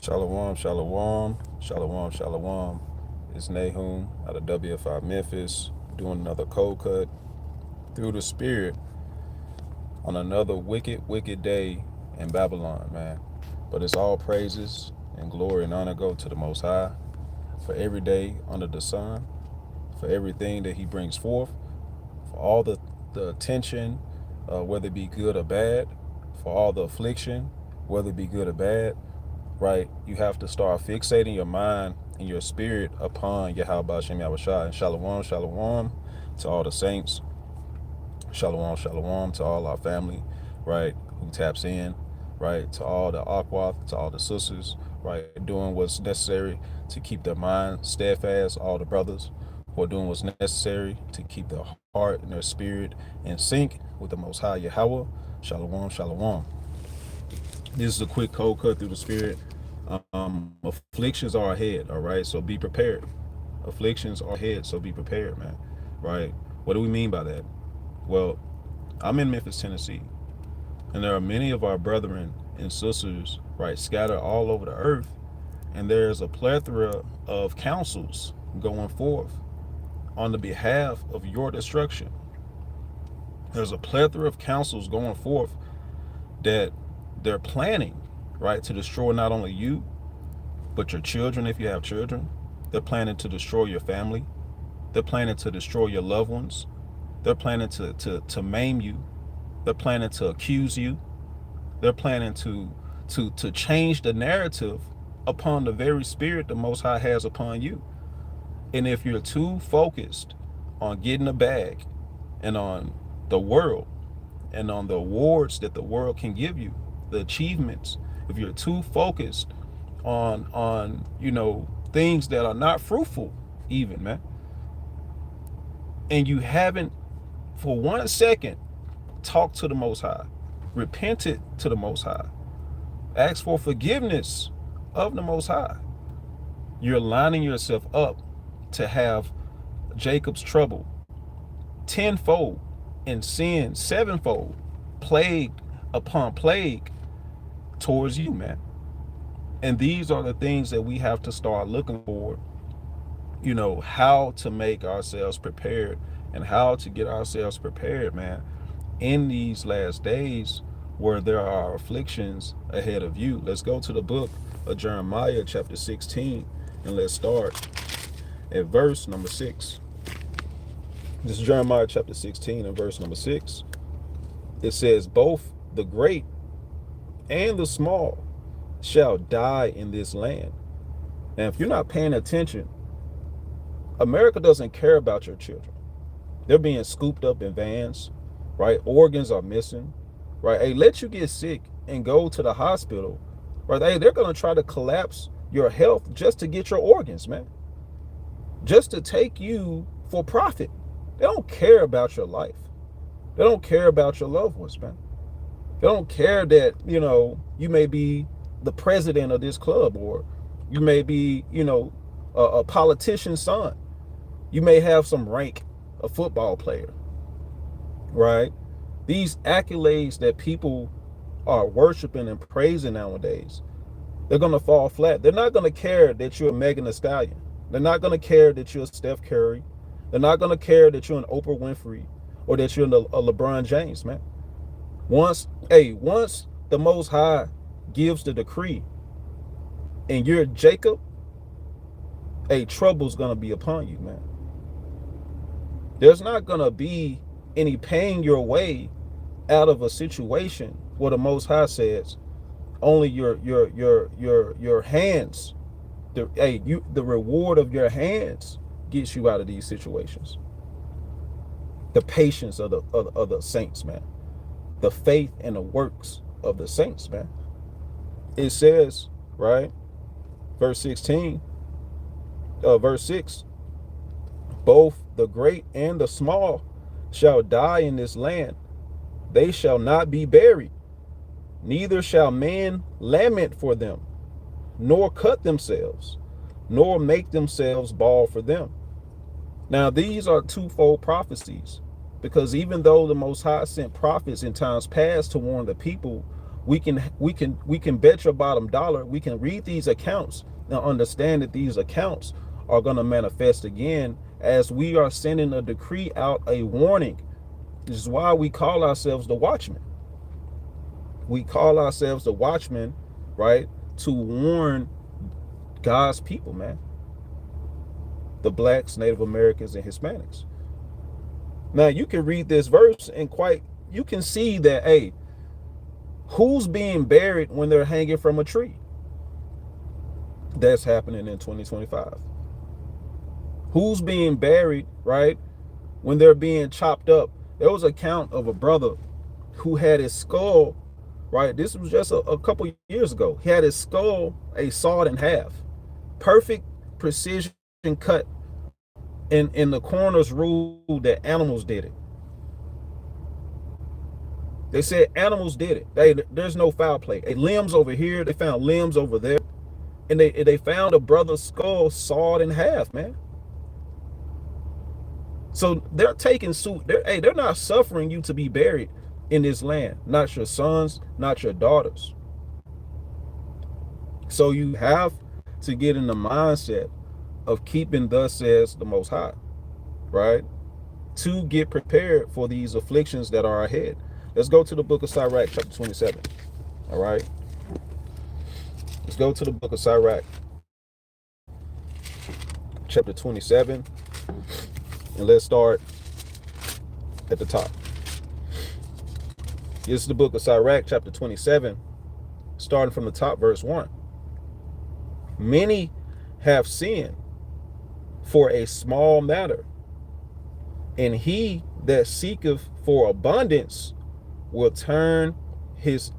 Shalom, shalom, shalom, shalom. It's Nahum out of WFI Memphis doing another cold cut through the spirit on another wicked day in Babylon, man. But it's all praises and glory and honor go to the Most High for every day under the sun, for everything that He brings forth, for all the attention, whether it be good or bad, for all the affliction, whether it be good or bad, right? You have to start fixating your mind and your spirit upon Yahweh Shem Yahushua. And shalom, shalom to all the saints. Shalom, shalom to all our family, right? Who taps in, right? To all the Aquath, to all the sisters, right? Doing what's necessary to keep their mind steadfast. All the brothers who are doing what's necessary to keep their heart and their spirit in sync with the Most High Yahweh. Shalom, shalom. This is a quick cold cut through the spirit. Afflictions are ahead, all right? So be prepared. Afflictions are ahead, so be prepared, man. Right? What do we mean by that? Well, I'm in Memphis, Tennessee, and there are many of our brethren and sisters, right, scattered all over the earth, and there's a plethora of counsels going forth on the behalf of your destruction. There's a plethora of counsels going forth that they're planning, right, to destroy not only you, but your children, if you have children. They're planning to destroy your family. They're planning to destroy your loved ones. They're planning to maim you. They're planning to accuse you. They're planning to change the narrative upon the very spirit the Most High has upon you. And if you're too focused on getting a bag and on the world and on the awards that the world can give you, the achievements, if you're too focused on things that are not fruitful, even, man, and you haven't for 1 second talked to the Most High, repented to the Most High, asked for forgiveness of the Most High, you're lining yourself up to have Jacob's trouble tenfold and sin sevenfold, plague upon plague towards you, man. And these are the things that we have to start looking for, how to make ourselves prepared and how to get ourselves prepared, man, in these last days where there are afflictions ahead of you. Let's go to the book of Jeremiah, chapter 16, and let's start at verse number 6. This is Jeremiah chapter 16 and verse number 6. It says, both the great and the small shall die in this land. And if you're not paying attention, America doesn't care about your children. They're being scooped up in vans, right? Organs are missing, right? Hey, let you get sick and go to the hospital, right? Hey, they're going to try to collapse your health just to get your organs, man. Just to take you for profit. They don't care about your life. They don't care about your loved ones, man. They don't care that, you may be the president of this club, or you may be, a politician's son. You may have some rank, a football player, right? These accolades that people are worshiping and praising nowadays, they're going to fall flat. They're not going to care that you're a Megan Thee Stallion. They're not going to care that you're a Steph Curry. They're not going to care that you're an Oprah Winfrey or that you're a LeBron James, man. Once the Most High gives the decree and you're Jacob, trouble's going to be upon you, man. There's not going to be any paying your way out of a situation where the Most High says only your hands, the reward of your hands gets you out of these situations. The patience of the saints, man. The faith and the works of the saints, man. It says, right, verse 16, verse 6, both the great and the small shall die in this land. They shall not be buried, neither shall men lament for them, nor cut themselves, nor make themselves bald for them. Now, these are twofold prophecies, because even though the Most High sent prophets in times past to warn the people We can bet your bottom dollar. We can read these accounts and understand that these accounts are going to manifest again as we are sending a decree out, a warning. This is why we call ourselves the watchmen. We call ourselves the watchmen, right? To warn God's people, man. The blacks, Native Americans, and Hispanics. Now you can read this verse and you can see that, hey, who's being buried when they're hanging from a tree? That's happening in 2025. Who's being buried, right, when they're being chopped up? There was an account of a brother who had his skull, right? This was just a couple years ago. He had his skull sawed in half. Perfect precision cut. In the coroner's ruled that animals did it. They said animals did it. There's no foul play. Limbs over here, they found limbs over there. And they found a brother's skull sawed in half, man. So they're taking suit. They're not suffering you to be buried in this land. Not your sons, not your daughters. So you have to get in the mindset of keeping thus says the Most High, right? To get prepared for these afflictions that are ahead. Let's go to the book of Sirach, chapter 27. All right. Let's go to the book of Sirach, chapter 27. And let's start at the top. This is the book of Sirach, chapter 27, starting from the top, verse 1. Many have sinned for a small matter, and he that seeketh for abundance will turn his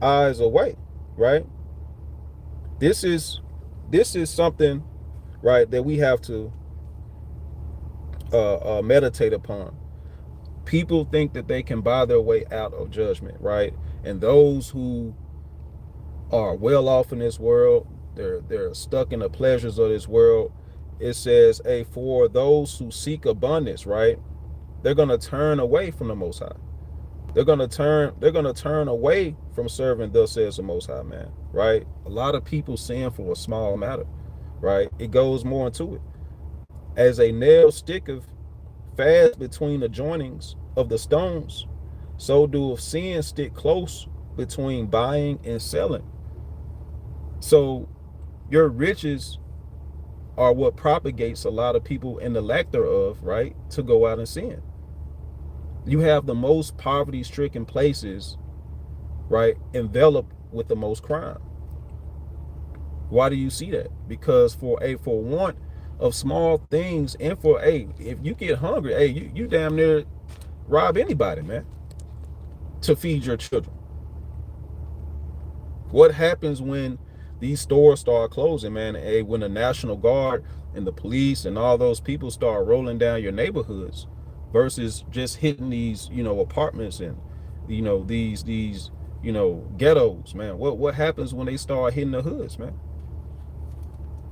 eyes away, right? This is something, right, that we have to meditate upon. People think that they can buy their way out of judgment, right? And those who are well off in this world, they're stuck in the pleasures of this world. It says, hey, for those who seek abundance, right, they're gonna turn away from the Most High. They're gonna turn away from serving thus says the Most High, man. Right? A lot of people sin for a small matter, right? It goes more into it. As a nail sticketh fast between the joinings of the stones, so doeth sin stick close between buying and selling. So your riches are what propagates a lot of people in the lack thereof, right, to go out and sin. You have the most poverty-stricken places, right, enveloped with the most crime. Why do you see that? Because for want of small things, and for if you get hungry, you damn near rob anybody, man, to feed your children. What happens when these stores start closing, man? When the National Guard and the police and all those people start rolling down your neighborhoods versus just hitting these, apartments and, these, ghettos, man. What happens when they start hitting the hoods, man?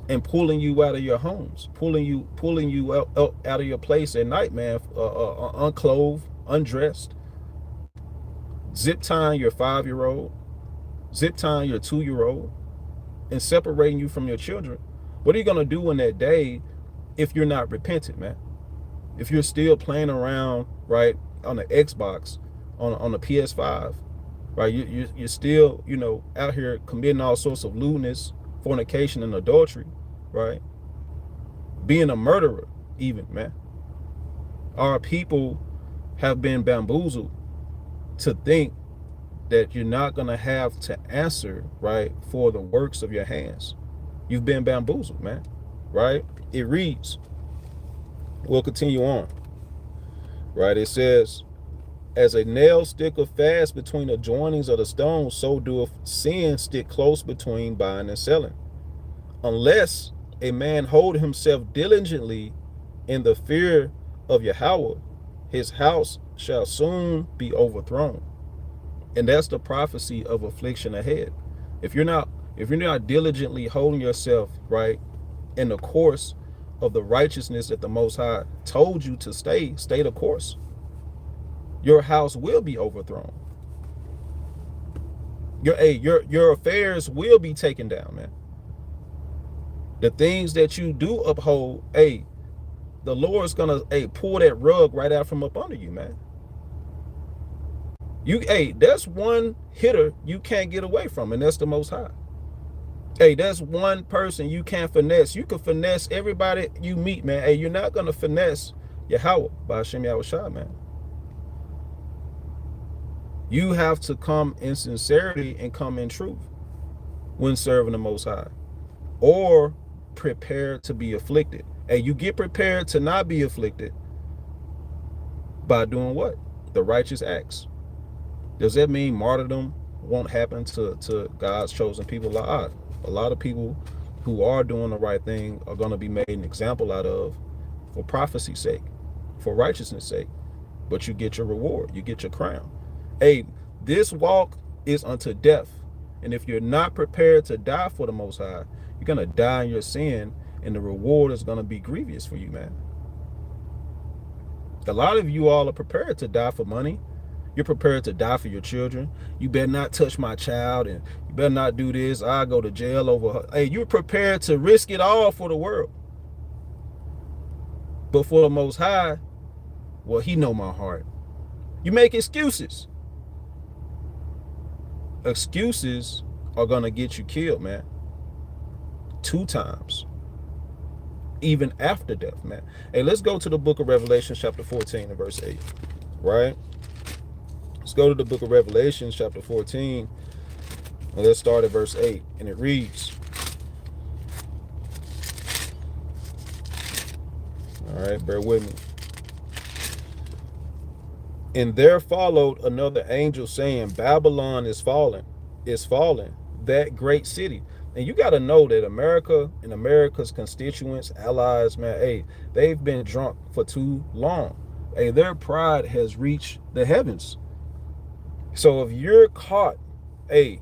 And pulling you out of your homes, pulling you out of your place at night, man, unclothed, undressed, zip tying your 5-year-old, zip tying your 2-year-old, and separating you from your children. What are you gonna do in that day if you're not repentant, man? If you're still playing around, right, on the Xbox, on the PS5, right? You're still, out here committing all sorts of lewdness, fornication, and adultery, right? Being a murderer, even, man. Our people have been bamboozled to think that you're not going to have to answer, right, for the works of your hands. You've been bamboozled, man, right? It reads, we'll continue on, right? It says, as a nail sticketh fast between the joinings of the stones, so doeth sin stick close between buying and selling. Unless a man hold himself diligently in the fear of Yahweh, his house shall soon be overthrown. And that's the prophecy of affliction ahead. If you're not diligently holding yourself, right, in the course of the righteousness that the Most High told you to stay the course, your house will be overthrown. Your affairs will be taken down, man. The things that you do uphold, the Lord's gonna pull that rug right out from up under you, man. That's one hitter you can't get away from, and that's the Most High. That's one person you can't finesse. You can finesse everybody you meet, man. You're not gonna finesse Yahweh by Hashem Yahushua, man. You have to come in sincerity and come in truth when serving the Most High, or prepare to be afflicted. You get prepared to not be afflicted by doing what? The righteous acts. Does that mean martyrdom won't happen to God's chosen people? A lot of people who are doing the right thing are going to be made an example out of for prophecy's sake, for righteousness' sake. But you get your reward. You get your crown. This walk is unto death. And if you're not prepared to die for the Most High, you're going to die in your sin, and the reward is going to be grievous for you, man. A lot of you all are prepared to die for money. You're prepared to die for your children. You better not touch my child, and you better not do this. I'll go to jail over her. You're prepared to risk it all for the world. But for the Most High, well, he know my heart. You make excuses. Excuses are going to get you killed, man. 2 times. Even after death, man. Let's go to the book of Revelation, chapter 14 and verse 8. Right? Let's go to the book of Revelation, chapter 14. And let's start at verse 8. And it reads. All right, bear with me. And there followed another angel saying, Babylon is fallen, that great city. And you got to know that America and America's constituents, allies, man, they've been drunk for too long. Their pride has reached the heavens. So if you're caught, if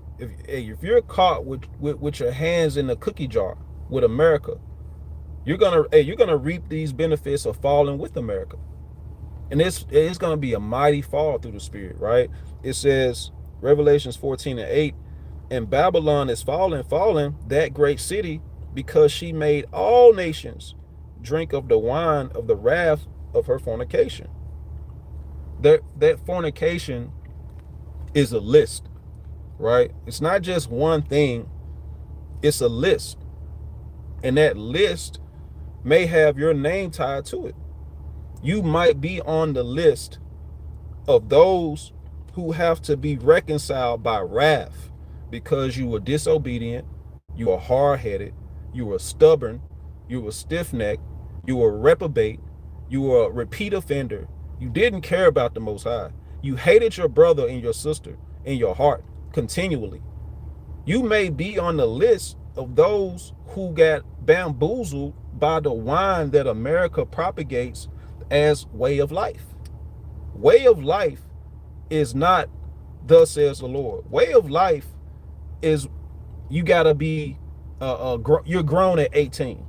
you're caught with your hands in the cookie jar with America, you're gonna reap these benefits of falling with America. And it's going to be a mighty fall through the Spirit, right? It says, Revelations 14 and 8, and Babylon is fallen, that great city, because she made all nations drink of the wine of the wrath of her fornication. That fornication is a list, right? It's not just one thing, it's a list. And that list may have your name tied to it. You might be on the list of those who have to be reconciled by wrath because you were disobedient, you were hard-headed, you were stubborn, you were stiff-necked, you were reprobate, you were a repeat offender. You didn't care about the Most High. You hated your brother and your sister in your heart continually. You may be on the list of those who got bamboozled by the wine that America propagates as way of life. Way of life is not thus says the Lord. Way of life is you gotta be you're grown at 18.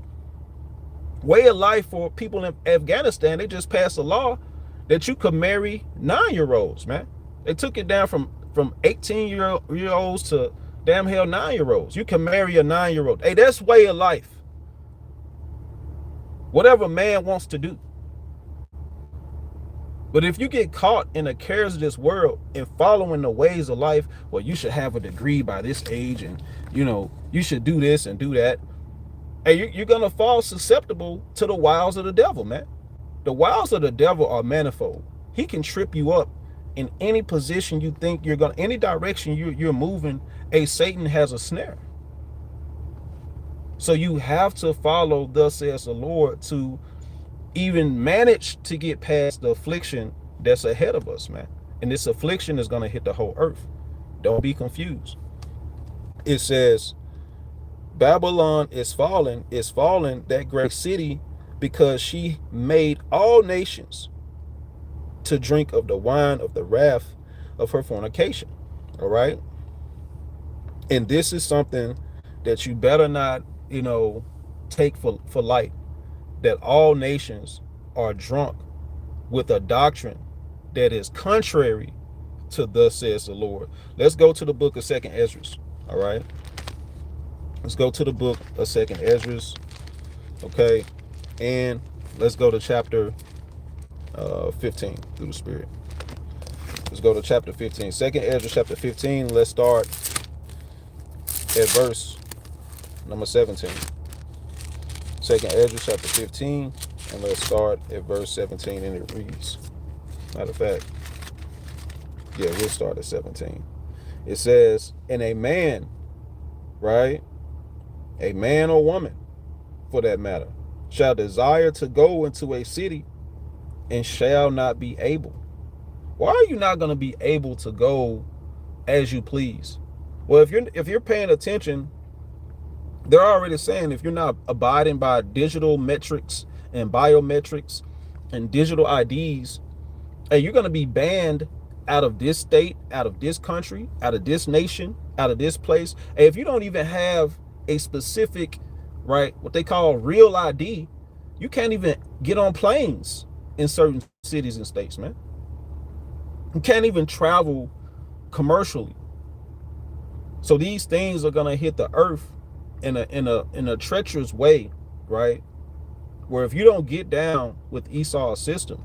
Way of life for people in Afghanistan, they just passed a law that you could marry 9-year-olds, man. They took it down from 18-year-olds to damn hell 9-year-olds. You can marry a 9-year-old. That's way of life. Whatever man wants to do. But if you get caught in the cares of this world and following the ways of life, well, you should have a degree by this age, and you should do this and do that. You're gonna fall susceptible to the wiles of the devil, man. The wiles of the devil are manifold. He can trip you up in any position you think you're gonna, any direction you're moving. Satan has a snare. So you have to follow thus says the Lord to even manage to get past the affliction that's ahead of us, man. And this affliction is going to hit the whole earth. Don't be confused. It says, Babylon is fallen, that great city, because she made all nations to drink of the wine of the wrath of her fornication. All right. And this is something that you better not, take for light. That all nations are drunk with a doctrine that is contrary to thus says the Lord. Let's go to the book of Second Ezra. All right. Let's go to the book of Second Ezra. Okay. And let's go to chapter 15 through the Spirit. Let's go to chapter 15. Second Ezra chapter 15. Let's start at verse number 17. Second Ezra chapter 15. And let's start at verse 17. And it reads, matter of fact, yeah, we'll start at 17. It says, and a man, right? A man or woman, for that matter, shall desire to go into a city and shall not be able. Why are you not going to be able to go as you please? Well, if you're paying attention, they're already saying if you're not abiding by digital metrics and biometrics and digital IDs, hey, you're going to be banned out of this state, out of this country, out of this nation, out of this place. Hey, if you don't even have a specific, right, what they call real ID, you can't even get on planes in certain cities and states, man. You can't even travel commercially. So these things are gonna hit the earth in a treacherous way, right? Where if you don't get down with Esau's system,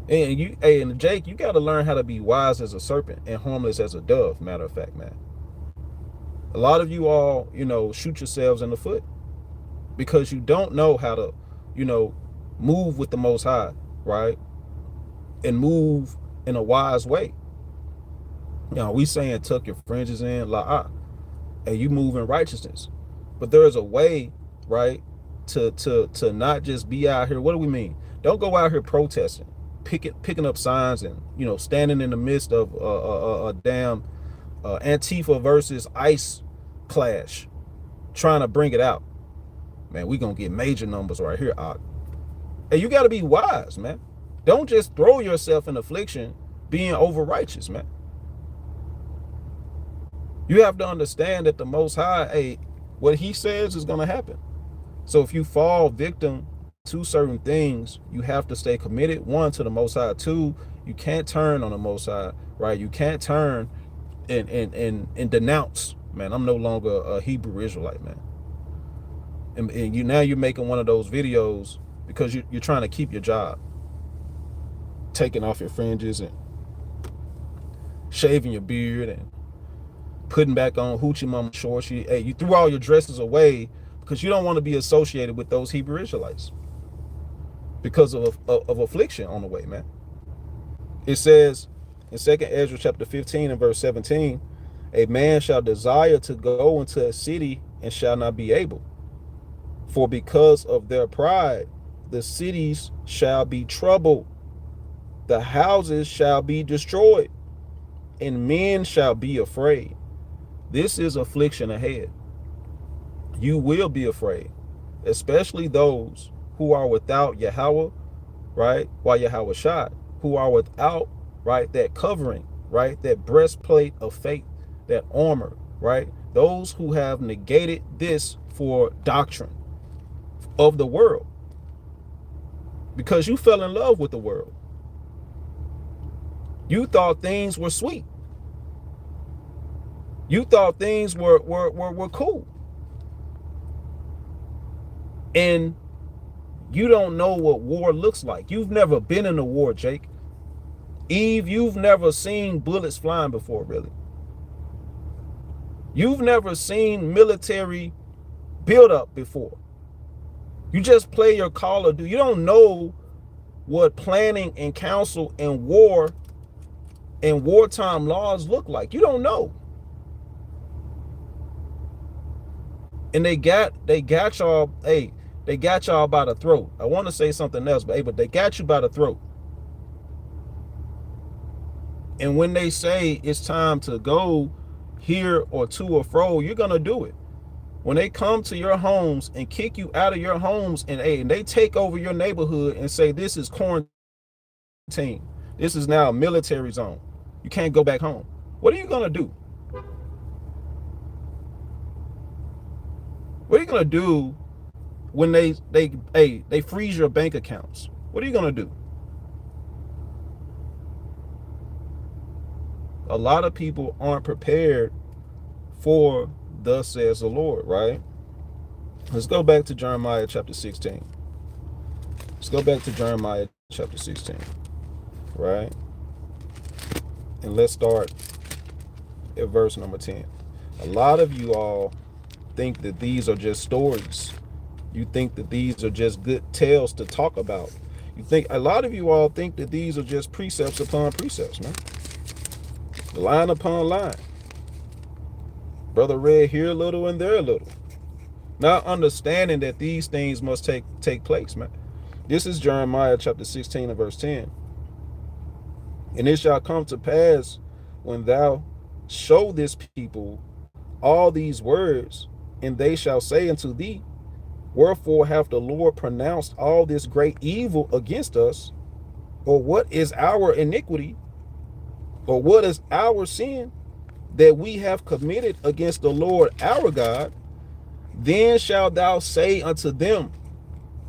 and Jake, you got to learn how to be wise as a serpent and harmless as a dove. Matter of fact, man, a lot of you all, shoot yourselves in the foot because you don't know how to, move with the Most High, right, and move in a wise way. We saying tuck your fringes in, and you move in righteousness, but there is a way, right, to not just be out here. What do we mean? Don't go out here protesting, picking up signs, and standing in the midst of a damn Antifa versus ICE clash, trying to bring it out. Man, we gonna get major numbers right here, Ock. And you got to be wise, man. Don't just throw yourself in affliction being over righteous, man. You have to understand that the Most High, what he says is going to happen. So if you fall victim to certain things, you have to stay committed, one, to the Most High. Two, you can't turn on the Most High, right? You can't turn and denounce, man, I'm no longer a Hebrew Israelite, man. And you're making one of those videos because you're trying to keep your job, taking off your fringes and shaving your beard and putting back on hoochie mama shorts. You threw all your dresses away because you don't want to be associated with those Hebrew Israelites because of affliction on the way, man. It says in 2 Ezra chapter 15 and verse 17, a man shall desire to go into a city and shall not be able. For because of their pride, the cities shall be troubled, the houses shall be destroyed, and men shall be afraid. This is affliction ahead. You will be afraid, especially those who are without Yahweh, right? While Yahweh shot, who are without, right, that covering, right, that breastplate of faith, that armor, right? Those who have negated this for doctrine of the world, because you fell in love with the world. You thought things were sweet. You thought things were cool. And you don't know what war looks like. You've never been in a war, Jake. Eve, you've never seen bullets flying before, really. You've never seen military buildup before. You just play your Call of Duty. You don't know what planning and counsel and war and wartime laws look like. You don't know. And they got y'all, they got y'all by the throat. I want to say something else, but they got you by the throat. And when they say it's time to go here or to or fro, you're going to do it. When they come to your homes and kick you out of your homes and they take over your neighborhood and say this is quarantine, this is now a military zone, you can't go back home. What are you going to do? What are you going to do when they freeze your bank accounts? What are you going to do? a lot of people aren't prepared for thus says the Lord, right? Let's go back to Jeremiah chapter 16. Let's go back to Jeremiah chapter 16, right? And let's start at verse number 10. A lot of you all think that these are just stories. You think that these are just good tales to talk about. You think a lot of you all think that these are just precepts upon precepts, man. Line upon line. Brother read here a little and there a little. Not understanding that these things must take place, man. This is Jeremiah chapter 16 and verse 10. And it shall come to pass when thou show this people all these words, and they shall say unto thee, wherefore hath the Lord pronounced all this great evil against us? Or what is our iniquity? Or what is our sin that we have committed against the Lord our God? Then shalt thou say unto them,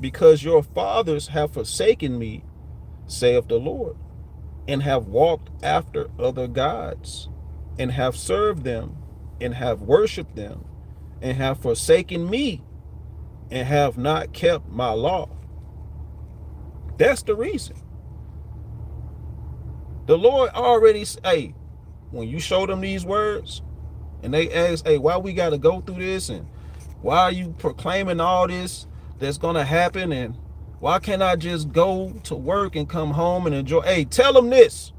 because your fathers have forsaken me, saith the Lord, and have walked after other gods, and have served them, and have worshipped them, and have forsaken me, and have not kept my law. That's the reason. The Lord already said, hey, when you show them these words, and they ask, hey, why we got to go through this, and why are you proclaiming all this that's going to happen, and why can't I just go to work and come home and enjoy? Hey, tell them this.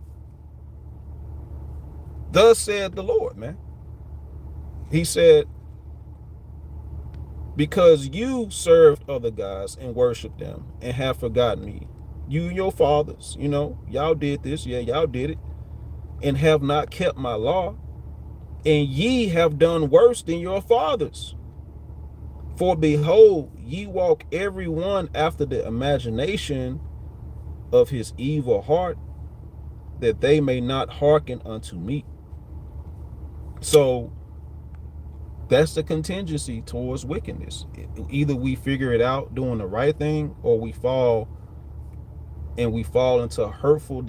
Thus said the Lord, man. He said, because you served other gods and worshiped them and have forgotten me. You and your fathers, y'all did this. Yeah, y'all did it. And have not kept my law. And ye have done worse than your fathers. For behold, ye walk every one after the imagination of his evil heart, that they may not hearken unto me. So that's the contingency towards wickedness. Either we figure it out doing the right thing, or we fall into hurtful,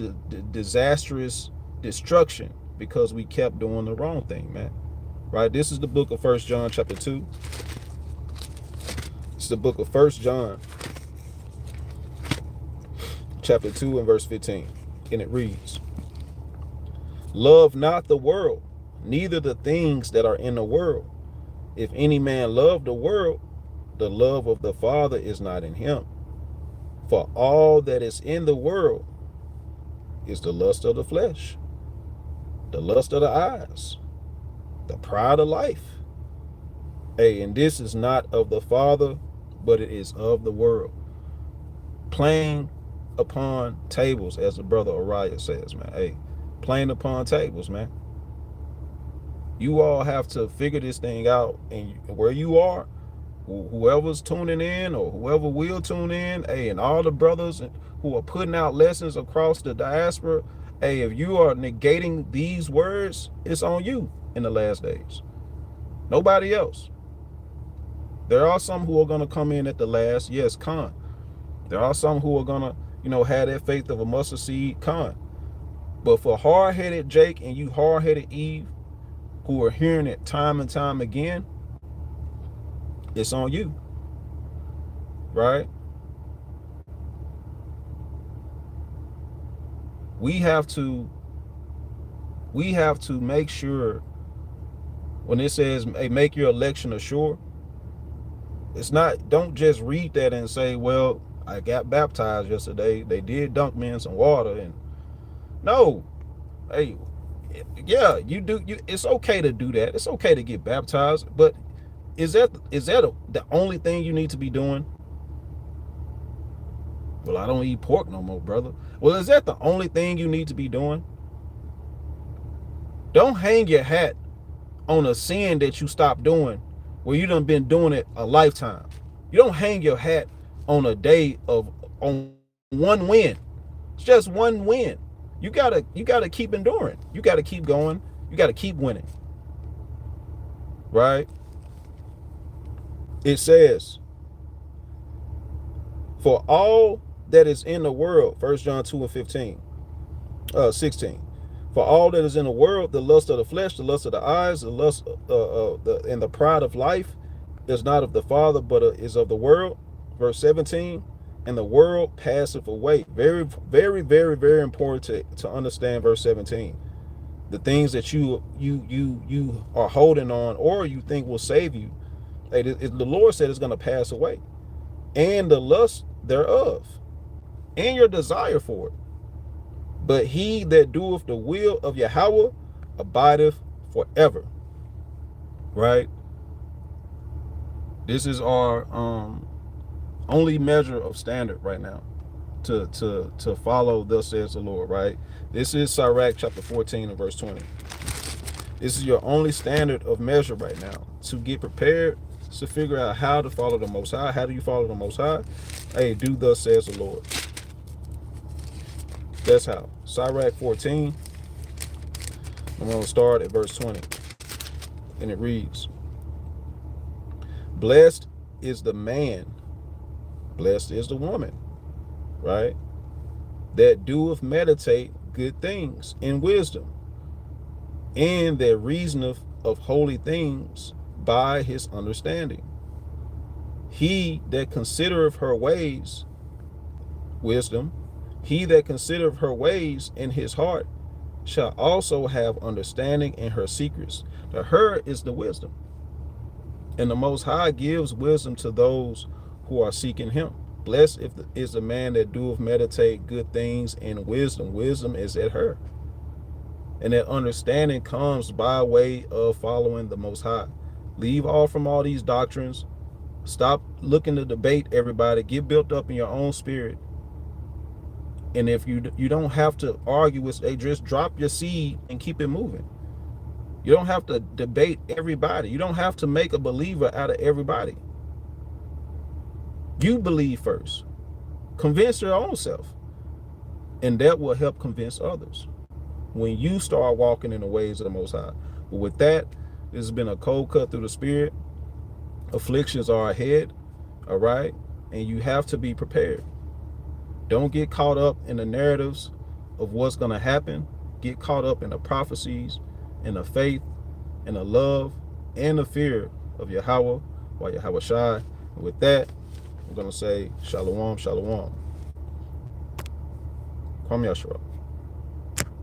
disastrous destruction because we kept doing the wrong thing, man. Right? This is the book of 1 John chapter 2. It's the book of 1 John chapter 2 and verse 15. And it reads, love not the world, neither the things that are in the world. If any man love the world, the love of the Father is not in him. For all that is in the world is the lust of the flesh, the lust of the eyes, the pride of life. Hey, and this is not of the Father, but it is of the world. Playing upon tables, as the brother Uriah says, man. Hey, playing upon tables, man. You all have to figure this thing out, and where you are, whoever's tuning in or whoever will tune in, hey, and all the brothers who are putting out lessons across the diaspora, hey, if you are negating these words, it's on you in the last days. Nobody else. There are some who are going to come in at the last, yes, con. There are some who are going to, have that faith of a mustard seed, con. But for hard-headed Jake and you hard-headed Eve, who are hearing it time and time again, it's on you, right? We have to make sure when it says, hey, make your election assured, it's not, don't just read that and say, well, I got baptized yesterday. They did dunk me in some water. And no, hey, yeah, it's okay to do that. It's okay to get baptized, but is that the only thing you need to be doing? Well, I don't eat pork no more, brother. Well, is that the only thing you need to be doing? Don't hang your hat on a sin that you stopped doing where you done been doing it a lifetime. You don't hang your hat on a day on one win. It's just one win. You gotta keep enduring. You gotta keep going. You gotta keep winning. Right? It says, for all that is in the world, 1 John 2 and 16. For all that is in the world, the lust of the flesh, the lust of the eyes, the lust and the pride of life is not of the Father, but is of the world. Verse 17, and the world passeth away. Very, very, very, very important to understand verse 17. The things that you are holding on or you think will save you, the Lord said it's going to pass away. And the lust thereof, and your desire for it. But he that doeth the will of Yahweh abideth forever. Right? This is our only measure of standard right now to follow, thus says the Lord, right? This is Sirach chapter 14 and verse 20. This is your only standard of measure right now to get prepared, to figure out how to follow the Most High. How do you follow the Most High? Hey, do thus says the Lord. That's how. Sirach 14. I'm going to start at verse 20. And it reads, blessed is the man, blessed is the woman, right, that doeth meditate good things in wisdom, and that reasoneth of holy things by his understanding. He that considereth her ways, wisdom, he that considereth her ways in his heart shall also have understanding in her secrets. The her is the wisdom. And the Most High gives wisdom to those who are seeking him. Blessed is the man that doeth meditate good things in wisdom. Wisdom is at her. And that understanding comes by way of following the Most High. Leave off from all these doctrines. Stop looking to debate everybody. Get built up in your own spirit. And if you don't have to argue with, they just drop your seed and keep it moving. You don't have to debate everybody. You don't have to make a believer out of everybody. You believe first. Convince your own self. And that will help convince others when you start walking in the ways of the Most High. But with that, this has been a cold cut through the spirit. Afflictions are ahead, all right? And you have to be prepared. Don't get caught up in the narratives of what's going to happen. Get caught up in the prophecies, in the faith, in the love, and the fear of Yahweh, or Yahweh Shai. And with that, I'm going to say Shalom, Shalom. Kwam Yashua.